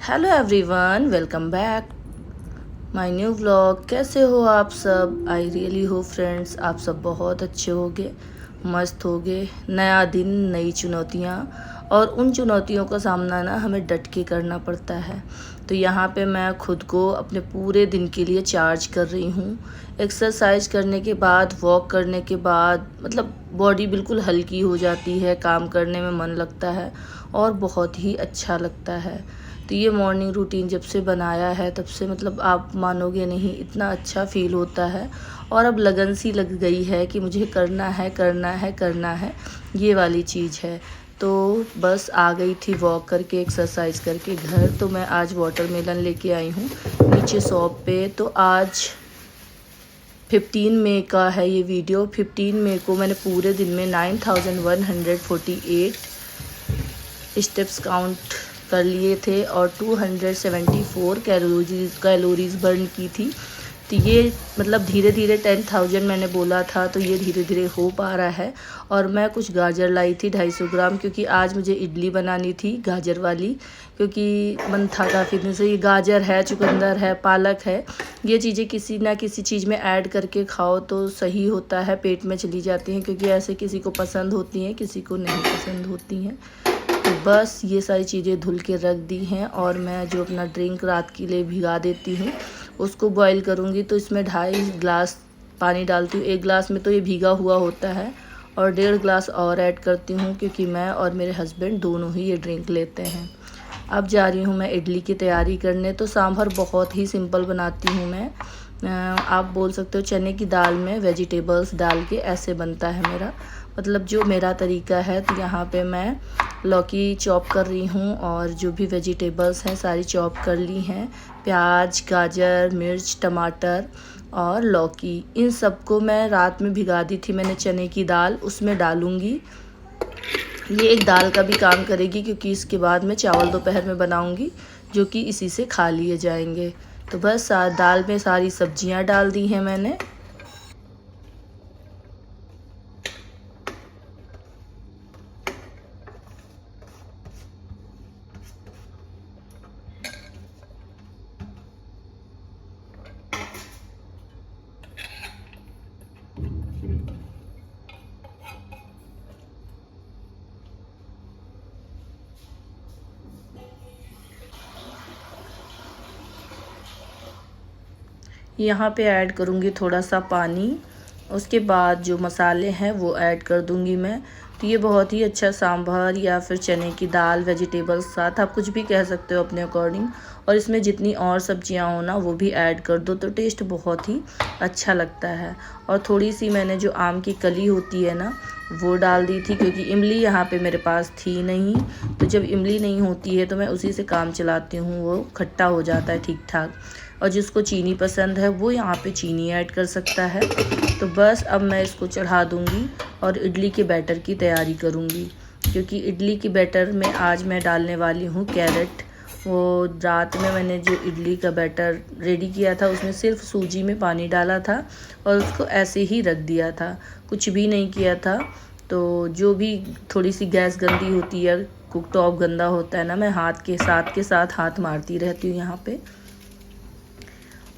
Hello everyone, welcome back my new vlog. कैसे हो आप सब? आई रियली हो फ्रेंड्स, आप सब बहुत अच्छे होगे, मस्त होगे। नया दिन, नई चुनौतियाँ, और उन चुनौतियों का सामना ना हमें डट के करना पड़ता है। तो यहाँ पे मैं खुद को अपने पूरे दिन के लिए चार्ज कर रही हूँ। एक्सरसाइज करने के बाद, वॉक करने के बाद मतलब बॉडी बिल्कुल हल्की हो जाती है, काम करने में मन लगता है और बहुत ही अच्छा लगता है। तो ये मॉर्निंग रूटीन जब से बनाया है तब से मतलब आप मानोगे नहीं, इतना अच्छा फ़ील होता है। और अब लगन सी लग गई है कि मुझे करना है करना है करना है, ये वाली चीज़ है। तो बस आ गई थी वॉक करके, एक्सरसाइज करके घर। तो मैं आज वाटरमेलन लेके आई हूँ नीचे शॉप पे। तो आज 15 मई का है ये वीडियो। 15 मई को मैंने पूरे दिन में 9148 स्टेप्स काउंट कर लिए थे और 274 कैलोरीज बर्न की थी। तो ये मतलब धीरे धीरे 10,000 मैंने बोला था, तो ये धीरे धीरे हो पा रहा है। और मैं कुछ गाजर लाई थी 250 ग्राम, क्योंकि आज मुझे इडली बनानी थी गाजर वाली, क्योंकि मन था काफ़ी दिन से। ये गाजर है, चुकंदर है, पालक है, ये चीज़ें किसी ना किसी चीज़ में ऐड करके खाओ तो सही होता है, पेट में चली जाती हैं। क्योंकि ऐसे किसी को पसंद होती हैं, किसी को नहीं पसंद होती हैं। तो बस ये सारी चीज़ें धुल के रख दी हैं। और मैं जो अपना ड्रिंक रात के लिए भिगा देती हूँ उसको बॉईल करूँगी। तो इसमें 2.5 ग्लास पानी डालती हूँ। 1 ग्लास में तो ये भीगा हुआ होता है और 1.5 ग्लास और ऐड करती हूँ, क्योंकि मैं और मेरे हस्बैंड दोनों ही ये ड्रिंक लेते हैं। अब जा रही हूँ मैं इडली की तैयारी करने। तो सांभर बहुत ही सिंपल बनाती हूँ मैं। आप बोल सकते हो चने की दाल में वेजिटेबल्स डाल के ऐसे बनता है मेरा, मतलब जो मेरा तरीका है। तो यहाँ पे मैं लौकी चॉप कर रही हूँ और जो भी वेजिटेबल्स हैं सारी चॉप कर ली हैं। प्याज, गाजर, मिर्च, टमाटर और लौकी, इन सबको मैं रात में भिगा दी थी मैंने चने की दाल, उसमें डालूँगी। ये एक दाल का भी काम करेगी, क्योंकि इसके बाद मैं चावल दोपहर में बनाऊँगी जो कि इसी से खा लिए जाएंगे। तो बस दाल में सारी सब्जियां डाल दी हैं मैंने। यहाँ पे ऐड करूँगी थोड़ा सा पानी। उसके बाद जो मसाले हैं वो ऐड कर दूँगी मैं। तो ये बहुत ही अच्छा सांभर या फिर चने की दाल वेजिटेबल्स साथ, आप कुछ भी कह सकते हो अपने अकॉर्डिंग। और इसमें जितनी और सब्जियां हो ना वो भी ऐड कर दो, तो टेस्ट बहुत ही अच्छा लगता है। और थोड़ी सी मैंने जो आम की कली होती है ना वो डाल दी थी, क्योंकि इमली यहाँ पे मेरे पास थी नहीं। तो जब इमली नहीं होती है तो मैं उसी से काम चलाती हूँ, वो खट्टा हो जाता है ठीक ठाक। और जिसको चीनी पसंद है वो यहाँ पे चीनी ऐड कर सकता है। तो बस अब मैं इसको चढ़ा दूँगी और इडली के बैटर की तैयारी करूँगी, क्योंकि इडली की बैटर में आज मैं डालने वाली हूँ कैरेट। वो रात में मैंने जो इडली का बैटर रेडी किया था उसमें सिर्फ सूजी में पानी डाला था और उसको ऐसे ही रख दिया था, कुछ भी नहीं किया था। तो जो भी थोड़ी सी गैस गंदी होती है, कुक टॉप गंदा होता है ना, मैं हाथ के साथ हाथ मारती रहती हूँ यहाँ पे।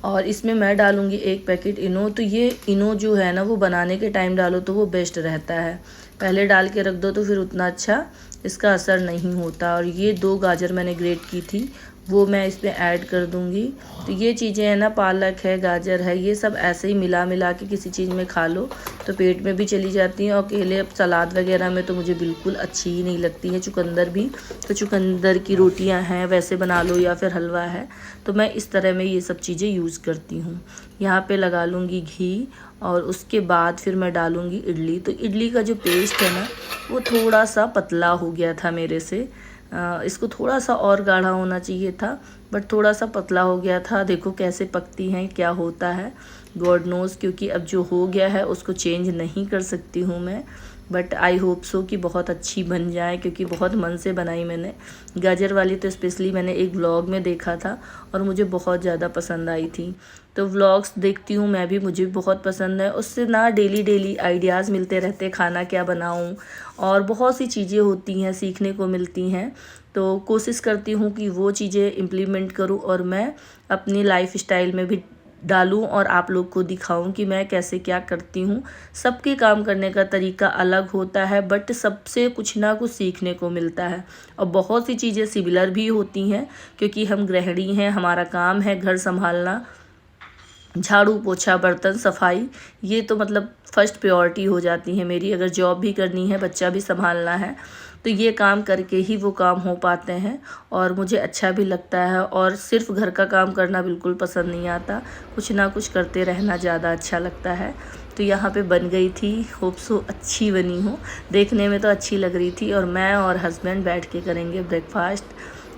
और इसमें मैं डालूँगी 1 पैकेट इनो। तो ये इनो जो है ना वो बनाने के टाइम डालो तो वो बेस्ट रहता है, पहले डाल के रख दो तो फिर उतना अच्छा इसका असर नहीं होता। और ये 2 गाजर मैंने ग्रेट की थी वो मैं इसमें ऐड कर दूँगी। तो ये चीज़ें हैं ना, पालक है, गाजर है, ये सब ऐसे ही मिला मिला के किसी चीज़ में खा लो तो पेट में भी चली जाती हैं। और अकेले सलाद वगैरह में तो मुझे बिल्कुल अच्छी ही नहीं लगती है। चुकंदर भी, तो चुकंदर की रोटियां हैं वैसे बना लो या फिर हलवा है, तो मैं इस तरह में ये सब चीज़ें यूज़ करती हूँ। यहाँ पे लगा लूँगी घी और उसके बाद फिर मैं डालूँगी इडली। तो इडली का जो पेस्ट है ना वो थोड़ा सा पतला हो गया था मेरे से, इसको थोड़ा सा और गाढ़ा होना चाहिए था, बट थोड़ा सा पतला हो गया था। देखो कैसे पकती हैं, क्या होता है गॉड नोज़, क्योंकि अब जो हो गया है उसको चेंज नहीं कर सकती हूँ मैं। बट आई होप सो कि बहुत अच्छी बन जाए, क्योंकि बहुत मन से बनाई मैंने। गाजर वाली तो स्पेशली मैंने एक व्लॉग में देखा था और मुझे बहुत ज़्यादा पसंद आई थी। तो व्लॉग्स देखती हूँ मैं भी, मुझे बहुत पसंद है। उससे ना डेली डेली आइडियाज़ मिलते रहते, खाना क्या बनाऊँ, और बहुत सी चीज़ें होती हैं सीखने को मिलती हैं। तो कोशिश करती हूँ कि वो चीज़ें इम्प्लीमेंट करूँ और मैं अपनी लाइफ स्टाइल में भी डालूं और आप लोग को दिखाऊं कि मैं कैसे क्या करती हूँ। सबके काम करने का तरीका अलग होता है, बट सबसे कुछ ना कुछ सीखने को मिलता है। और बहुत सी चीज़ें सिमिलर भी होती हैं, क्योंकि हम गृहिणी हैं, हमारा काम है घर संभालना, झाड़ू पोछा बर्तन सफाई, ये तो मतलब फर्स्ट प्रायोरिटी हो जाती है मेरी। अगर जॉब भी करनी है, बच्चा भी संभालना है, तो ये काम करके ही वो काम हो पाते हैं और मुझे अच्छा भी लगता है। और सिर्फ घर का काम करना बिल्कुल पसंद नहीं आता, कुछ ना कुछ करते रहना ज़्यादा अच्छा लगता है। तो यहाँ पे बन गई थी, होप सो अच्छी बनी हो, देखने में तो अच्छी लग रही थी। और मैं और हस्बैंड बैठ के करेंगे ब्रेकफास्ट।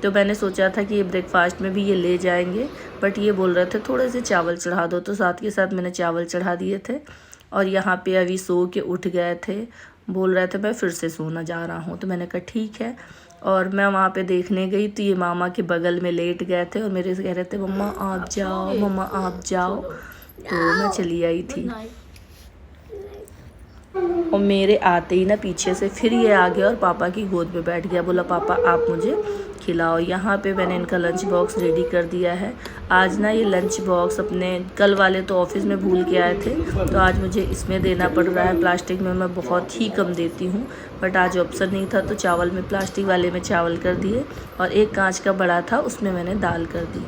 तो मैंने सोचा था कि ये ब्रेकफास्ट में भी ये ले जाएंगे, बट ये बोल रहे थे थोड़े से चावल चढ़ा दो, तो साथ के साथ मैंने चावल चढ़ा दिए थे। और यहाँ पे अभी सो के उठ गए थे, बोल रहे थे मैं फिर से सोना जा रहा हूँ, तो मैंने कहा ठीक है। और मैं वहाँ पे देखने गई तो ये मामा के बगल में लेट गए थे और मेरे से कह रहे थे मम्मा आप जाओ, मम्मा आप जाओ। तो मैं चली आई थी और मेरे आते ही ना पीछे से फिर ये आ गया और पापा की गोद में बैठ गया, बोला पापा आप मुझे खिलाओ। यहाँ पे मैंने इनका लंच बॉक्स रेडी कर दिया है। आज ना ये लंच बॉक्स अपने कल वाले तो ऑफिस में भूल के आए थे, तो आज मुझे इसमें देना पड़ रहा है। प्लास्टिक में मैं बहुत ही कम देती हूँ, बट आज ऑप्शन नहीं था तो चावल में, प्लास्टिक वाले में चावल कर दिए और एक कांच का बड़ा था उसमें मैंने दाल कर दी।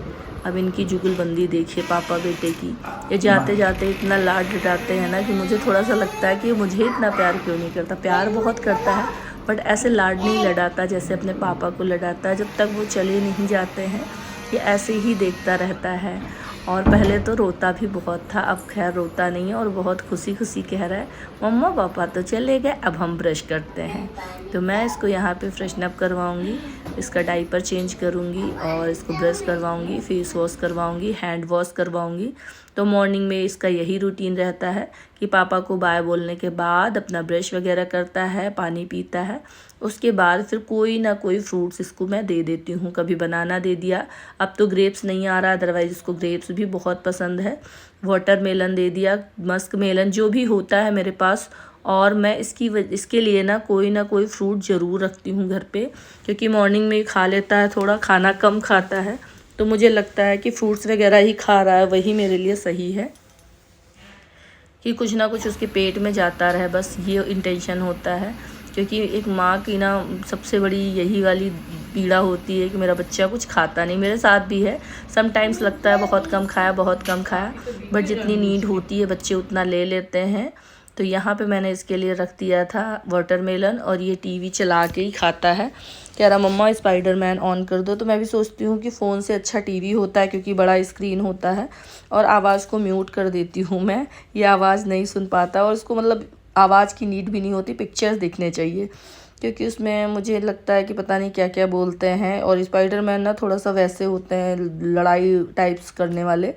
अब इनकी जुगलबंदी देखिए पापा बेटे की, ये जाते जाते इतना लाड लटाते हैं ना कि मुझे थोड़ा सा लगता है कि मुझे इतना प्यार क्यों नहीं करता। प्यार बहुत करता है, बट ऐसे लाड नहीं लड़ाता जैसे अपने पापा को लड़ाता है। जब तक वो चले नहीं जाते हैं ये ऐसे ही देखता रहता है। और पहले तो रोता भी बहुत था, अब खैर रोता नहीं है और बहुत खुशी खुशी कह रहा है मम्मा पापा तो चले गए, अब हम ब्रश करते हैं। तो मैं इसको यहाँ पे फ्रेशन अप करवाऊँगी, इसका डाइपर चेंज करूँगी और इसको ब्रश करवाऊँगी, फेस वॉश करवाऊँगी, हैंड वॉश करवाऊँगी। तो मॉर्निंग में इसका यही रूटीन रहता है कि पापा को बाय बोलने के बाद अपना ब्रश वगैरह करता है, पानी पीता है, उसके बाद फिर कोई ना कोई फ्रूट्स इसको मैं दे देती हूँ। कभी बनाना दे दिया, अब तो ग्रेप्स नहीं आ रहा, अदरवाइज़ इसको ग्रेप्स भी बहुत पसंद है। वाटरमेलन दे दिया, मस्क मेलन, जो भी होता है मेरे पास। और मैं इसके लिए ना कोई फ्रूट ज़रूर रखती हूँ घर पे, क्योंकि मॉर्निंग में खा लेता है, थोड़ा खाना कम खाता है, तो मुझे लगता है कि फ्रूट्स वगैरह ही खा रहा है वही मेरे लिए सही है, कि कुछ ना कुछ उसके पेट में जाता रहे, बस ये इंटेंशन होता है। क्योंकि एक माँ की ना सबसे बड़ी यही वाली पीड़ा होती है कि मेरा बच्चा कुछ खाता नहीं। मेरे साथ भी है, समटाइम्स लगता है बहुत कम खाया बहुत कम खाया, बट जितनी नीड होती है बच्चे उतना ले लेते हैं। तो यहाँ पे मैंने इसके लिए रख दिया था वाटरमेलन, और ये टीवी चला के ही खाता है। कह रहा मम्मा स्पाइडरमैन ऑन कर दो, तो मैं भी सोचती हूँ कि फ़ोन से अच्छा टीवी होता है, क्योंकि बड़ा स्क्रीन होता है। और आवाज़ को म्यूट कर देती हूँ मैं, ये आवाज़ नहीं सुन पाता, और उसको मतलब आवाज़ की नीड भी नहीं होती, पिक्चर्स दिखने चाहिए, क्योंकि उसमें मुझे लगता है कि पता नहीं क्या क्या बोलते हैं। और स्पाइडरमैन ना थोड़ा सा वैसे होते हैं, लड़ाई टाइप्स करने वाले,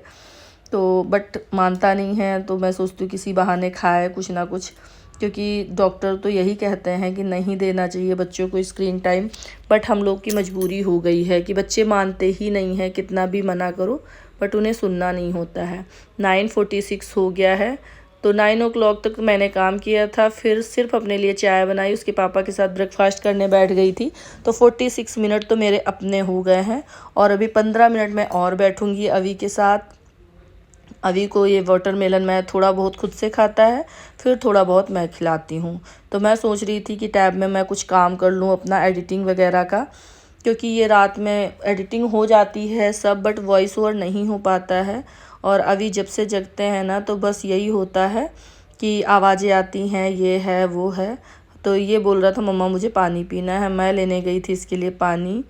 तो बट मानता नहीं है। तो मैं सोचती हूँ किसी बहाने खाए कुछ ना कुछ, क्योंकि डॉक्टर तो यही कहते हैं कि नहीं देना चाहिए बच्चों को स्क्रीन टाइम, बट हम लोग की मजबूरी हो गई है कि बच्चे मानते ही नहीं हैं, कितना भी मना करो बट उन्हें सुनना नहीं होता है। 9:46 हो गया है, तो 9 o'clock तक मैंने काम किया था, फिर सिर्फ अपने लिए चाय बनाई, उसके पापा के साथ ब्रेकफास्ट करने बैठ गई थी। तो 46 मिनट तो मेरे अपने हो गए हैं, और अभी 15 मिनट में और बैठूंगी अवी के साथ। अभी को ये वाटरमेलन मैं थोड़ा बहुत खुद से खाता है, फिर थोड़ा बहुत मैं खिलाती हूँ। तो मैं सोच रही थी कि टैब में मैं कुछ काम कर लूँ अपना एडिटिंग वगैरह का, क्योंकि ये रात में एडिटिंग हो जाती है सब, बट वॉइस ओवर नहीं हो पाता है। और अभी जब से जगते हैं ना तो बस यही होता है कि आवाज़ें आती हैं, ये है वो है। तो ये बोल रहा था मम्मा मुझे पानी पीना है, मैं लेने गई थी इसके लिए पानी,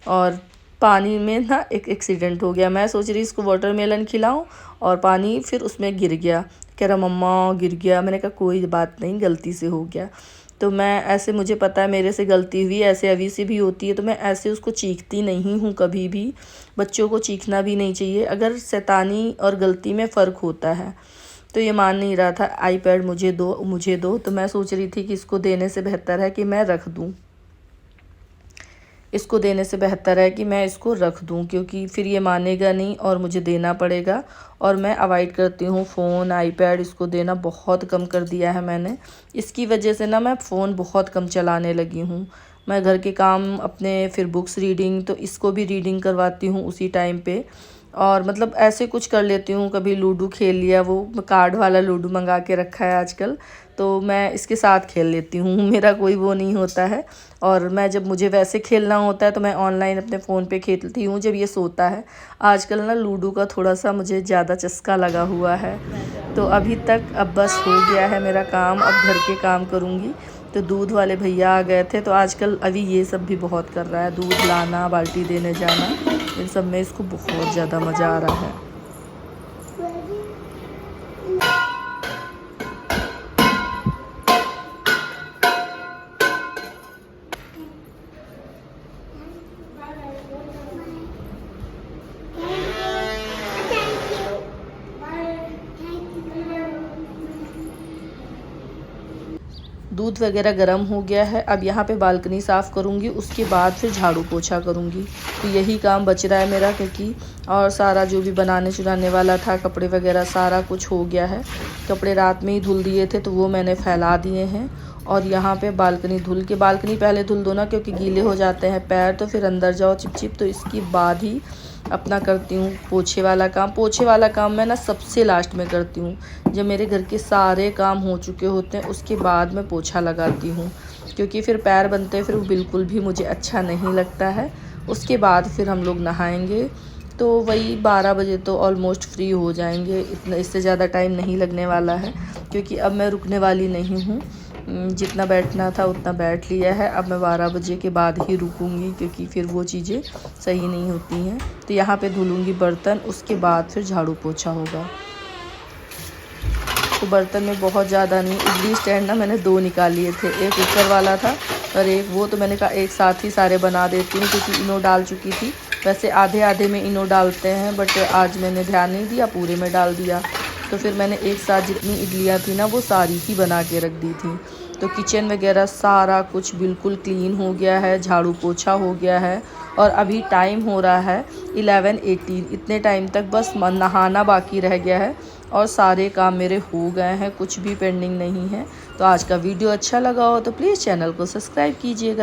और पानी में ना एक एक्सीडेंट हो गया। मैं सोच रही इसको वाटरमेलन खिलाऊं और पानी फिर उसमें गिर गया। कह रहा मम्मा गिर गया, मैंने कहा कोई बात नहीं, गलती से हो गया। तो मैं ऐसे, मुझे पता है मेरे से गलती हुई, ऐसे अभी से भी होती है, तो मैं ऐसे उसको चीखती नहीं हूँ कभी भी। बच्चों को चीखना भी नहीं चाहिए, अगर शैतानी और गलती में फ़र्क होता है। तो ये मान नहीं रहा था आईपैड मुझे दो मुझे दो। तो मैं सोच रही थी कि इसको देने से बेहतर है कि मैं रख दूँ, इसको देने से बेहतर है कि मैं इसको रख दूं, क्योंकि फिर ये मानेगा नहीं और मुझे देना पड़ेगा। और मैं अवॉइड करती हूँ फ़ोन आईपैड इसको देना, बहुत कम कर दिया है मैंने। इसकी वजह से ना मैं फ़ोन बहुत कम चलाने लगी हूँ। मैं घर के काम अपने, फिर बुक्स रीडिंग, तो इसको भी रीडिंग करवाती हूँ उसी टाइम पे। और मतलब ऐसे कुछ कर लेती हूँ, कभी लूडो खेल लिया, वो कार्ड वाला लूडो मंगा के रखा है आजकल, तो मैं इसके साथ खेल लेती हूँ। मेरा कोई वो नहीं होता है। और मैं जब मुझे वैसे खेलना होता है तो मैं ऑनलाइन अपने फ़ोन पे खेलती हूँ जब ये सोता है। आजकल ना लूडो का थोड़ा सा मुझे ज़्यादा चस्का लगा हुआ है। तो अभी तक अब बस हो गया है मेरा काम, अब घर के काम करूँगी। तो दूध वाले भैया आ गए थे, तो आजकल अभी ये सब भी बहुत कर रहा है, दूध लाना, बाल्टी देने जाना, इन सब में इसको बहुत ज़्यादा मज़ा आ रहा है। दूध वगैरह गर्म हो गया है, अब यहाँ पे बालकनी साफ़ करूँगी, उसके बाद फिर झाड़ू पोछा करूँगी। तो यही काम बच रहा है मेरा, क्योंकि और सारा जो भी बनाने चुराने वाला था, कपड़े वगैरह सारा कुछ हो गया है। कपड़े रात में ही धुल दिए थे तो वो मैंने फैला दिए हैं। और यहाँ पे बालकनी धुल के, बालकनी पहले धुल दो ना, क्योंकि गीले हो जाते हैं पैर, तो फिर अंदर जाओ चिपचिप। तो इसके बाद ही अपना करती हूँ पोछे वाला काम। पोछे वाला काम मैं ना सबसे लास्ट में करती हूँ, जब मेरे घर के सारे काम हो चुके होते हैं उसके बाद मैं पोछा लगाती हूँ, क्योंकि फिर पैर बनते हैं, फिर वो बिल्कुल भी मुझे अच्छा नहीं लगता है। उसके बाद फिर हम लोग नहाएंगे, तो वही 12 बजे तो ऑलमोस्ट फ्री हो जाएंगे। इतना, इससे ज़्यादा टाइम नहीं लगने वाला है, क्योंकि अब मैं रुकने वाली नहीं हूँ। जितना बैठना था उतना बैठ लिया है, अब मैं 12 बजे के बाद ही रुकूंगी, क्योंकि फिर वो चीज़ें सही नहीं होती हैं। तो यहाँ पे धुलूँगी बर्तन, उसके बाद फिर झाड़ू पोछा होगा। तो बर्तन में बहुत ज़्यादा नहीं, इडली स्टैंड ना मैंने 2 निकाल लिए थे, एक ऊपर वाला था और एक वो, तो मैंने कहा एक साथ ही सारे बना देती हूँ, क्योंकि इनो डाल चुकी थी। वैसे आधे आधे में इनो डालते हैं, बट आज मैंने ध्यान नहीं दिया, पूरे में डाल दिया। तो फिर मैंने एक साथ जितनी इडलियाँ थी ना वो सारी ही बना के रख दी थी। तो किचन वगैरह सारा कुछ बिल्कुल क्लीन हो गया है, झाड़ू पोछा हो गया है। और अभी टाइम हो रहा है 11:18, इतने टाइम तक बस नहाना बाकी रह गया है और सारे काम मेरे हो गए हैं, कुछ भी पेंडिंग नहीं है। तो आज का वीडियो अच्छा लगा हो तो प्लीज़ चैनल को सब्सक्राइब कीजिएगा।